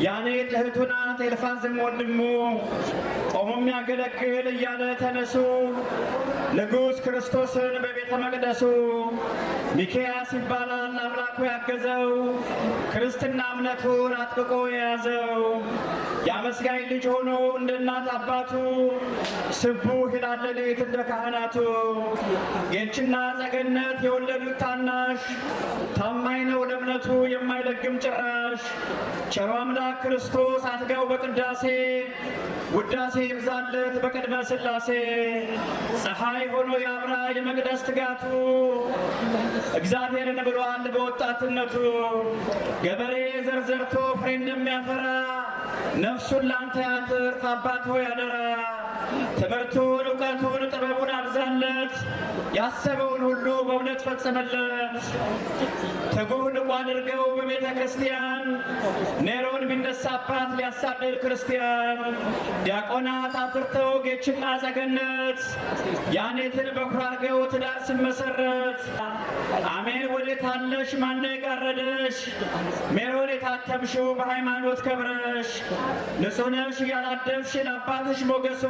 ያኔት እህቱ ናት፣ ኤልፋዝም ወንድሙ ቆሞ የሚያገለግል እያለ ተነሱ ንጉሥ ክርስቶስን በቤተ መቅደሱ ሚክያስ ይባላል አምላኩ ያገዘው ክርስትና እምነቱን አጥብቆ የያዘው የአመስጋኝ ልጅ ሆኖ እንደ እናት አባቱ ስቡሕ ይላል ሌሊት እንደ ካህናቱ ጌችና ጸገነት የወለዱት ታናሽ ታማኝ ነው ለእምነቱ የማይለግም ጭራሽ ቸሮ አምላክ ክርስቶስ አትጋው በቅዳሴ ውዳሴ ይብዛለት በቅድመ ሥላሴ ፀሐይ ሆኖ ያብራ የመቅደስ ትጋቱ እግዚአብሔርን ብሏል በወጣትነቱ ገበሬ ዘር ዘርቶ ፍሬ እንደሚያፈራ ነፍሱን ላንተ ያትርፍ አባት ሆይ አደራ ትምህርቱን እውቀቱን ጥበቡን አብዛለት ያሰበውን ሁሉ በእውነት ፈጸመለት ትጉህ ንቁ አድርገው በቤተ ክርስቲያን ኔሮን ቢነሳባት ሊያሳድድ ክርስቲያን ዲያቆናት አፍርተው ጌችና ጸገነት ያኔትን በኩር አድርገው ትዳር ሲመሰረት አሜን ወዴት አለሽ ማነው የጋረደሽ ሜሮን የታተምሽው በሃይማኖት ከብረሽ ንጹሕ ነሽ ያላደፍሽ ለአባትሽ ሞገሱ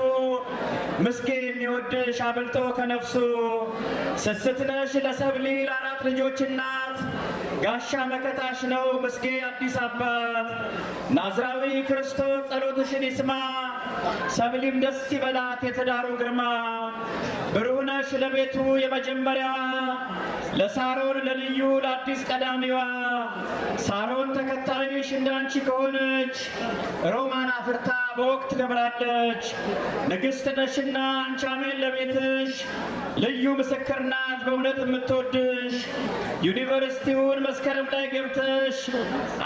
ምስኪን የሚወድሽ አብልጦ ከነፍሱ ስስት ነሽ ለሰብሊ ለአራት ልጆች እናት ጋሻ መከታሽ ነው ምስጌ አዲስ አባት ናዝራዊ ክርስቶስ ጸሎትሽን ይስማ ሰብሊም ደስ ይበላት የትዳሩ ግርማ ብሩህ ነሽ ለቤቱ የመጀመሪያዋ ለሳሮን ለልዩ ለአዲስ ቀዳሚዋ ሳሮን ተከታይሽ እንዳንቺ ከሆነች ሮማን አፍርታ በወቅት ገብራለች ንግሥት ነሽና አንቺ አሜን ለቤትሽ ልዩ ምስክር ናት በእውነት የምትወድሽ ዩኒቨርሲቲውን መስከረም ላይ ገብተሽ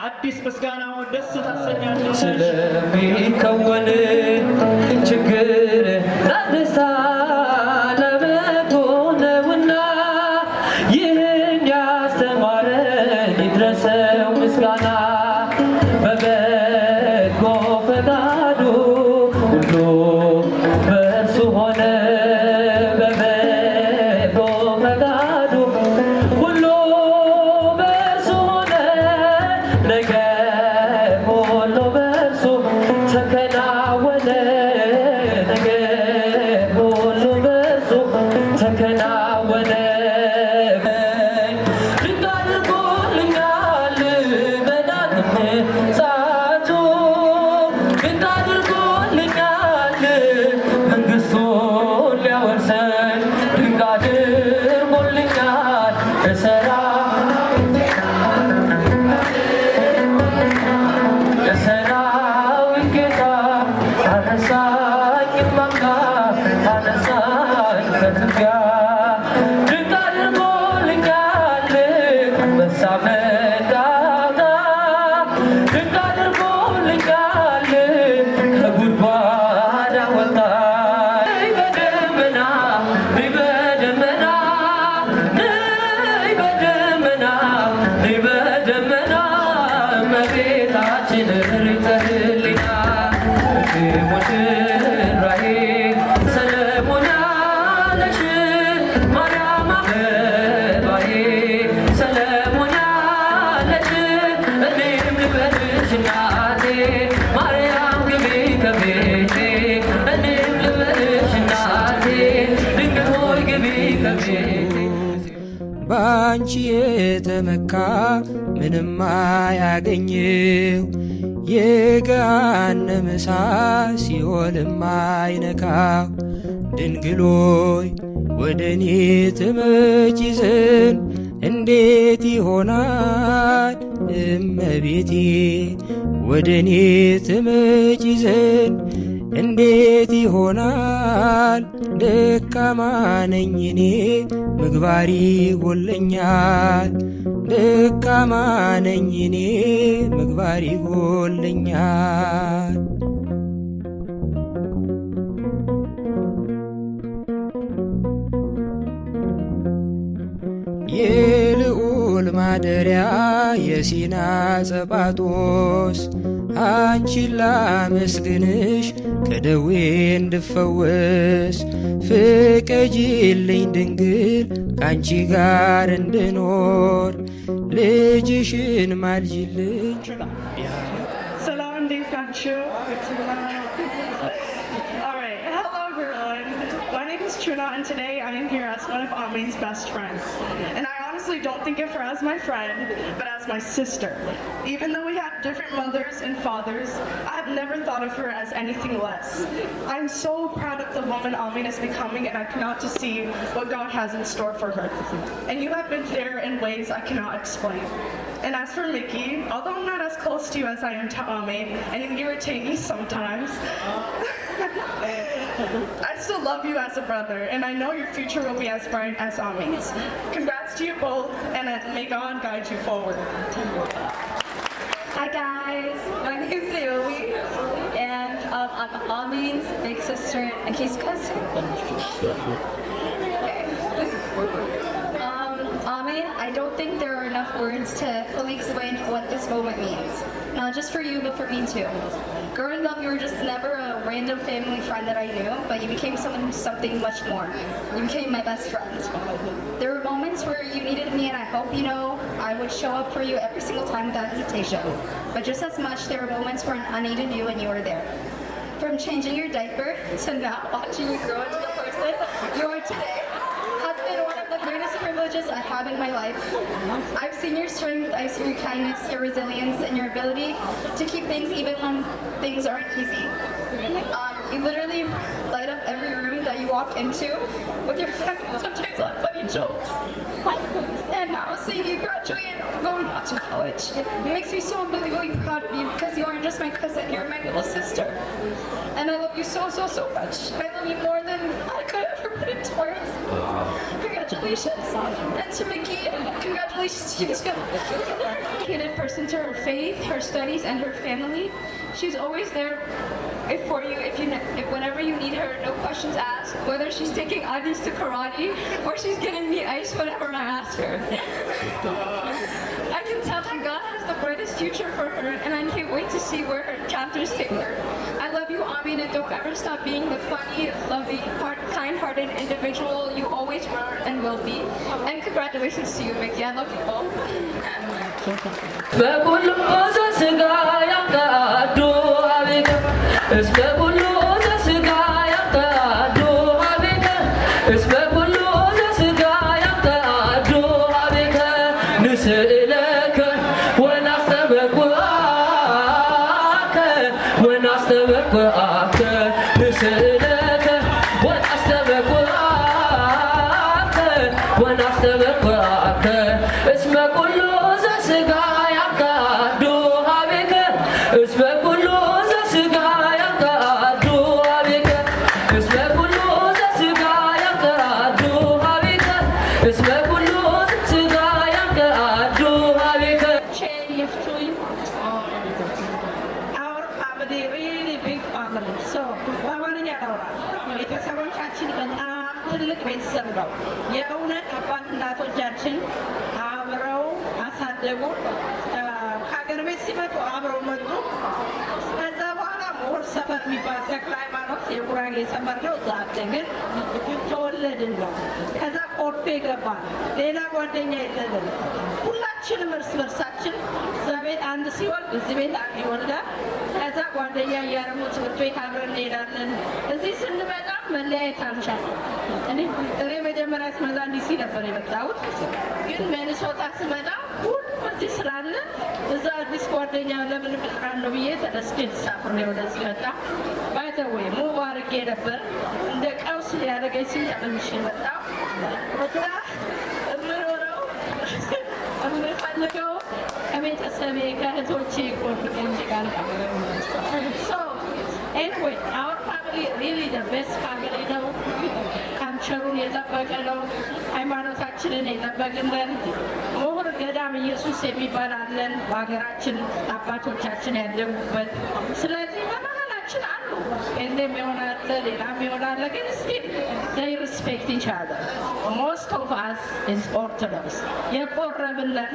አዲስ ምስጋናውን ደስ ታሰኛለሽ ስለሚከወን ችግር ደስታ ለበጎ ነውና ይህን ያስተማረን ይድረሰው ምስጋና በበጎ ፈቃዱ ሁሉ በእርሱ ሆነ በበጎ ፈቃዱ ሁሉ በእርሱ ሆነ ነገር ሁሉ በእርሱ ተከናወነ ነገር ሁሉ በእርሱ ተከናወነ ድንቅ አድርጎልኛል በዳግም ምጽአቱ ድንቅ አድርጎልኛል መንግሥቱን ሊያወርሰን ድንቅ አድርጎልኛል የሰራዊት ጌታ አነሳኝ አምላክ አነሳኝ ከትቢያ ድንቅ አድርጎልኛል በሳመዳታ ድንቅ አድርጎልኛል ከጉድጓድ አወጣኝ በደመና በደመና በደመና በደመና እመቤታችን ርተህልኛ ሙሽራዬ ሰለሞን ያለሽ ማርያም አበባዬ ሰለሞን ያለሽ እኔም ልበልሽ እናቴ ማርያም ግቢ ከቤቴ እኔም ልበልሽ እናቴ ድንግል ሆይ ግቢ ከቤቴ ባንቺ የተመካ ምንም አያገኘው የገሃነመ እሳት ሲኦልም አይነካው ድንግሎይ ወደ እኔ ትመጪ ዘንድ እንዴት ይሆናል እመቤቴ ወደ እኔ ትመጪ ዘንድ እንዴት ይሆናል ደካማ ነኝ እኔ ምግባሪ ጎለኛል ደካማ ነኝ እኔ ምግባሪ ጎለኛል የልዑል ማደሪያ የሲና ጸባጦስ አንቺን ላመስግንሽ ከደዌ እንድፈወስ ፍቀጂልኝ ድንግል ከአንቺ ጋር እንድኖር ልጅሽን ማልጅልኝ ሰላም got you. Alright, hello everyone. My name is Truna, and today I am here as one of Amin's best friends. And I honestly don't think of her as my friend, but as my sister. Even though we have different mothers and fathers, I have never thought of her as anything less. I'm so proud of the woman Amin is becoming, and I cannot just see what God has in store for her. And you have been there in ways I cannot explain. And as for Mickey, although I'm not as close to you as I am to Amin, and you irritate me sometimes, I still love you as a brother, and I know your future will be as bright as Amin's. Congrats to you both, and may God guide you forward. Hi guys, my name is Naomi, and I'm Amin's big sister and his cousin. Amin, I don't think there are enough words to fully explain what this moment means. Not just for you, but for me too. Growing up, you were just never a random family friend that I knew, but you became something much more. You became my best friend. There were moments where you needed me, and I hope you know I would show up for you every single time without hesitation. But just as much, there were moments where I needed you and you were there. From changing your diaper to now watching you grow into the person you are today has been one of the greatest privileges I have in my life. I've seen your strength, I've seen your kindness, your resilience, and your ability to keep things even when things aren't easy. You literally light up every room that you walk into with your sometimes on funny jokes. And now seeing you graduate and going off to college, it makes me so unbelievably proud of you because you aren't just my cousin, you're my little sister. And I love you so much. I love you more than I could ever put into words. Congratulations. And to Mickey, congratulations to you. She's a dedicated person to her faith, her studies, and her family. She's always there for you if whenever you need her, no questions asked. Whether she's taking Adis to karate or she's getting me ice whenever I ask her. I can tell that God has the brightest future for her, and I can't wait to see where her chapters take her. I love you, Amin, and don't ever stop being the funny, loving, kind-hearted individual you always were and will be. And congratulations to you, Mickey. I love you both. የእውነት አባት እናቶቻችን አብረው አሳደጉ። ከሀገር ቤት ሲመጡ አብረው መጡ። ከዛ በኋላ ሞር ሰፈር የሚባል ተክለ ሃይማኖት የጉራጌ ሰፈር ነው። እዛ አደግን፣ ተወለድን ነው። ከዛ ቆርፌ ገባን። ሌላ ጓደኛ የለንም። ሁላችንም እርስ በርሳችን እዛ ቤት አንድ ሲወልድ እዚህ ቤት አንድ ይወልዳል። ከዛ ጓደኛ እያደረጉ ትምህርት ቤት አብረን እንሄዳለን። እዚህ ስንመጣ መለያየት አልቻልንም። እኔ መጀመሪያ ስመጣ ዲሲ ነበር የመጣሁት፣ ግን ሚኒሶታ ስመጣ ሁሉም እዚህ ስላለ እዛ አዲስ ጓደኛ ለምን እፈጥራለሁ ብዬ ተነስቼ ተሳፍሬ ወደዚህ መጣ። ባይ ዘ ዌይ ሙቭ አድርጌ ነበር። እንደ ቀውስ ሊያደርገኝ ሲል ተመልሼ መጣሁ። የምኖረው የምፈልገው ከቤተሰቤ ከእህቶቼ ጓደኞቼ ጋር anyway, our family really the best family ነው። ካልቸሩን የጠበቀ ነው። ሃይማኖታችንን የጠበቅልን ምሁር ገዳም ኢየሱስ የሚባል አለን በሀገራችን አባቶቻችን ያደጉበት። ስለዚህ በመሀላችን አሉ እንደም ይሆናል ሌላም ይሆናል፣ ግን still they respect each other. Most of us is Orthodox. የቆረብለን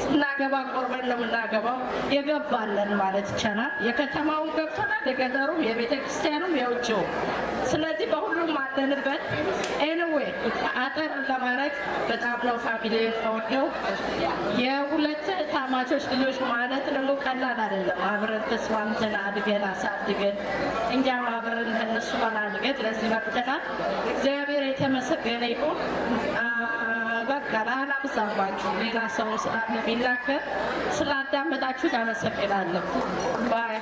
ስናገባ ቆርበን ነው የምናገባው። የገባለን ማለት ይቻላል። የከተማውን ገብተናል፣ የገጠሩም፣ የቤተ ክርስቲያኑም፣ የውጭው። ስለዚህ በሁሉም አለንበት። ኤኒዌይ አጠር ለማድረግ በጣም ነው ፋሚሊ ነው። የሁለት የእህትማማቾች ልጆች ማለት ደግሞ ቀላል አይደለም። አብረን ተስማምተን አድገን አሳድገን እኛም አብረን ከነሱ ጋር አድገን ለዚህ በቅተናል። እግዚአብሔር የተመሰገነ ይሁን። በቃ አላብዛባችሁ፣ ሌላ ሰው ስላለ ቢናገር ስላዳመጣችሁት አመሰግናለሁ። ባይ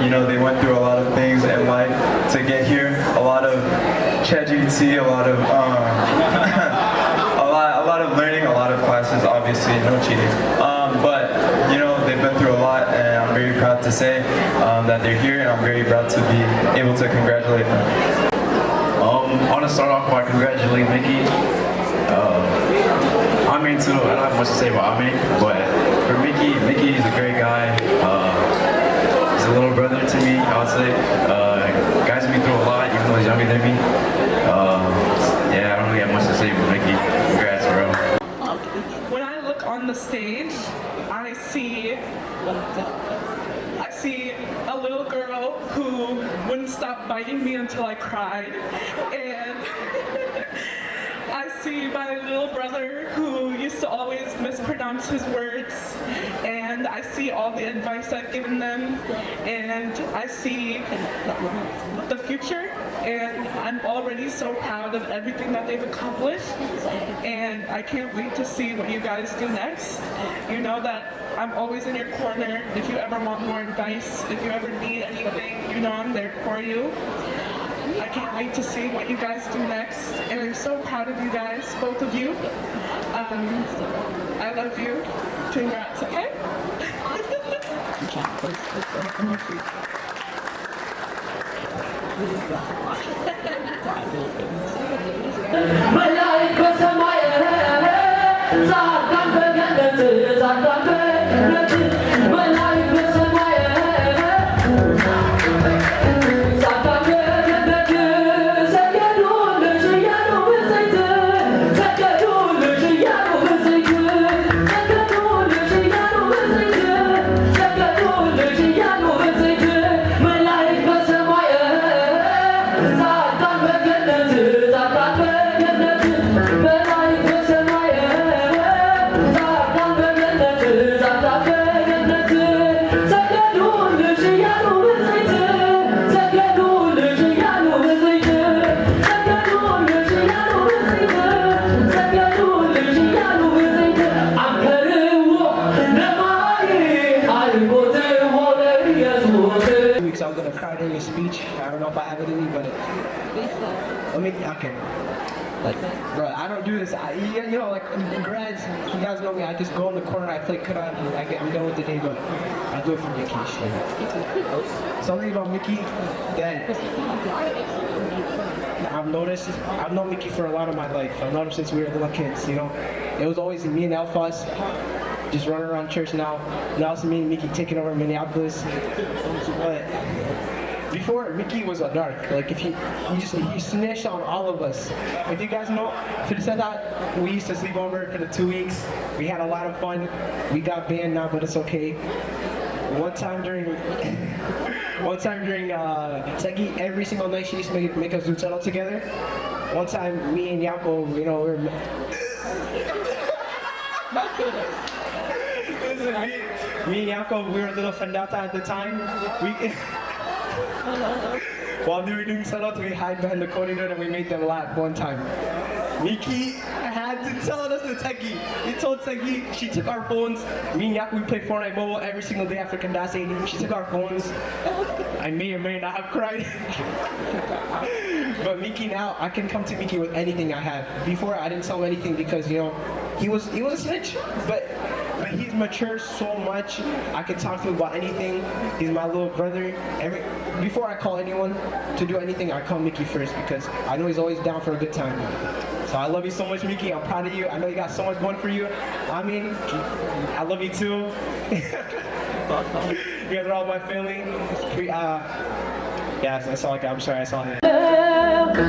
You know, they went through a lot of things in life to get here. A lot of ChatGPT, a lot of a lot of learning, a lot of classes. Obviously, no cheating. But you know, they've been through a lot, and I'm very proud to say that they're here, and I'm very proud to be able to congratulate them. I want to start off by congratulating Mickey. Amin too. I don't have much to say about Amin, but for Mickey is a great guy. A little brother to me, I would say. Guys me through a lot, even though he's younger than me. Yeah, I don't really have much to say, but Mickey, congrats, bro. When I look on the stage, I see a little girl who wouldn't stop biting me until I cried, and I see my little brother who used to always mispronounce his words, and I see all the advice I've given them, and I see the future, and I'm already so proud of everything that they've accomplished, and I can't wait to see what you guys do next. You know that I'm always in your corner. If you ever want more advice, if you ever need anything, you know I'm there for you. I can't wait to see what you guys do next, and I'm so proud of you guys, both of you. I love you. Congrats, okay? I'm gonna cry during a speech. I don't know if I have it in me, but let me. Okay. Like, bro, I don't do this. You know, like in grads, you guys know me. I just go in the corner, I play Quran, I'm done with the day, but I do it for Mickey. Something about Mickey that I've noticed. I've known Mickey for a lot of my life. I've known him since we were little kids. You know, it was always me and Alphas just running around church now. Now it's me and Mickey taking over Minneapolis. But before, Mickey was a narc. Like, if he snitched on all of us. If you guys know, we used to sleep over for the 2 weeks. We had a lot of fun. We got banned now, but it's okay. One time during Segi, every single night she used to make us do tunnel together. One time, me and Yako, you know, we were. Listen, Me and Jakob, we were a little fandata at the time. While they were doing salot, we hide behind the corridor and we made them laugh one time. Miki had to tell us the techie. He told Techie, she took our phones. Me and Jakob, we played Fortnite Mobile every single day after Kandase. She took our phones. I may or may not have cried. But Miki now, I can come to Miki with anything I have. Before, I didn't tell him anything because, you know, he was a snitch. But he's matured so much. I can talk to him about anything. He's my little brother. Before I call anyone to do anything, I call Miki first because I know he's always down for a good time. So I love you so much, Miki. I'm proud of you. I know you got so much going for you. I mean, I love you too. You guys are all my family. Yeah, that's all I got. I'm sorry, I saw him.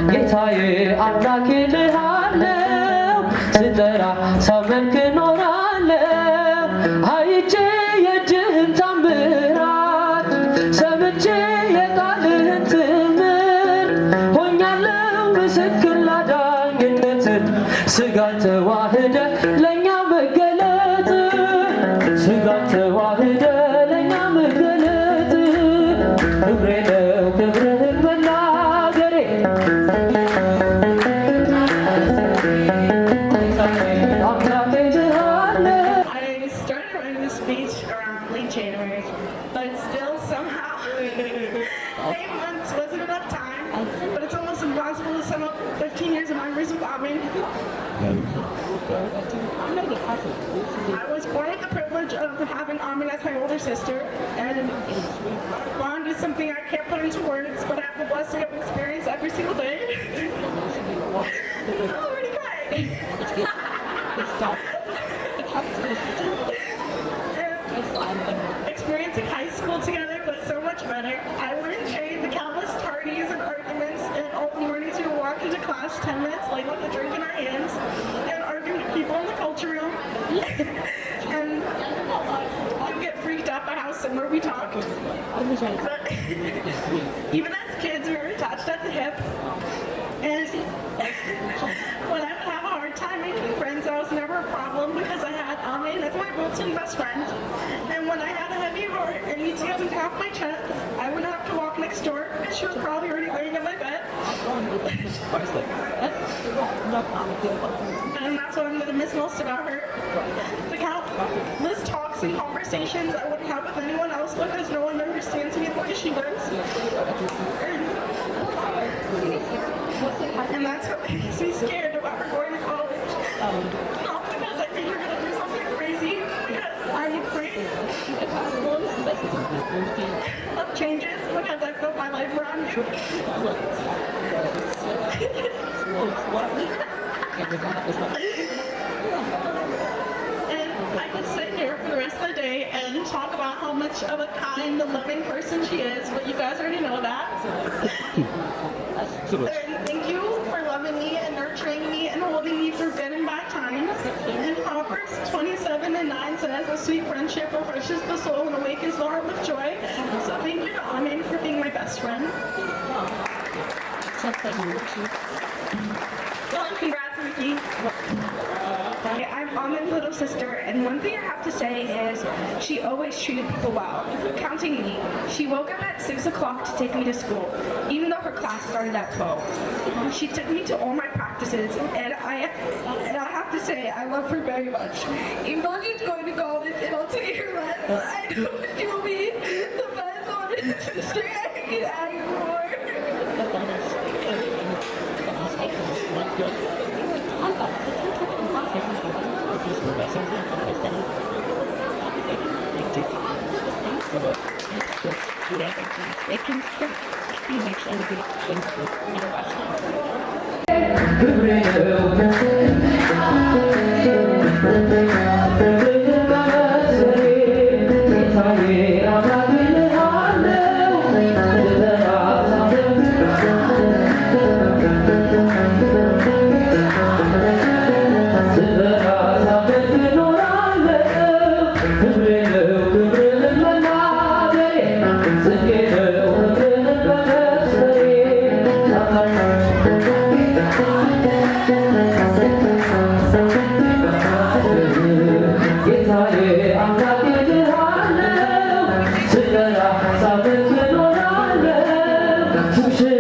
ጌታዬ አምላኬ ልሃለው ስጠራ ሳመልክ ኖራለው አይቼ የእጅህን ታምራት ሰምቼ የቃልህን ትምህርት ሆኛለው ምስክር ላዳኝነት ስጋን ተዋህደ ለእኛ መገለጥ ስጋን ተዋህደ ለእኛ መገለጥ ክብሬ ነው ክብርህን መናገሬ I started writing this speech around late January, but still somehow 8 months wasn't enough time. But it's almost impossible to sum up 15 years of memories of Amin. I was born with the privilege of having Amin as my older sister, and bond is something I can't put into words, but I have the blessing of experience every single day. I'm already crying. Experiencing high school together, but so much better. I learned the countless tardies and arguments and all mornings we would walk into class 10 minutes late with a drink in our hands and argue with people in the culture room. And I'd get freaked out by how similar we talk. But even as kids, we were attached at the hip. And when I would have a hard time making friends, that was never a problem because I had Amin as my built-in best friend. And when I had a heavy heart and needed to get half my chest, I wouldn't have to walk next door because she was probably already laying in my bed. And that's what I'm going to miss most about her. The countless talks and conversations I wouldn't have with anyone else because no one understands me the way she does. And that's what makes me scared about her going to college. Not because I think you're going to do something crazy, because I'm afraid of changes, because I built my life around you. And I could sit here for the rest of the day and talk about how much of a kind and loving person she is, but you guys already know that. And thank you for loving me and nurturing me and holding me through good and bad times. And Proverbs 27:9 says, a sweet friendship refreshes the soul and awakens the heart with joy. So thank you to Amin for being my best friend. Well, congrats, Ricky. I'm Amin's little sister, and one thing I have to say is she always treated people well, counting me. She woke up at 6 o'clock to take me to school, even though her class started at 12. She took me to all my practices, and I have to say I love her very much. Even though she's going to college and I'll take her less, I know she will be the best honest sister I can ask for. Thank you. ስብሽር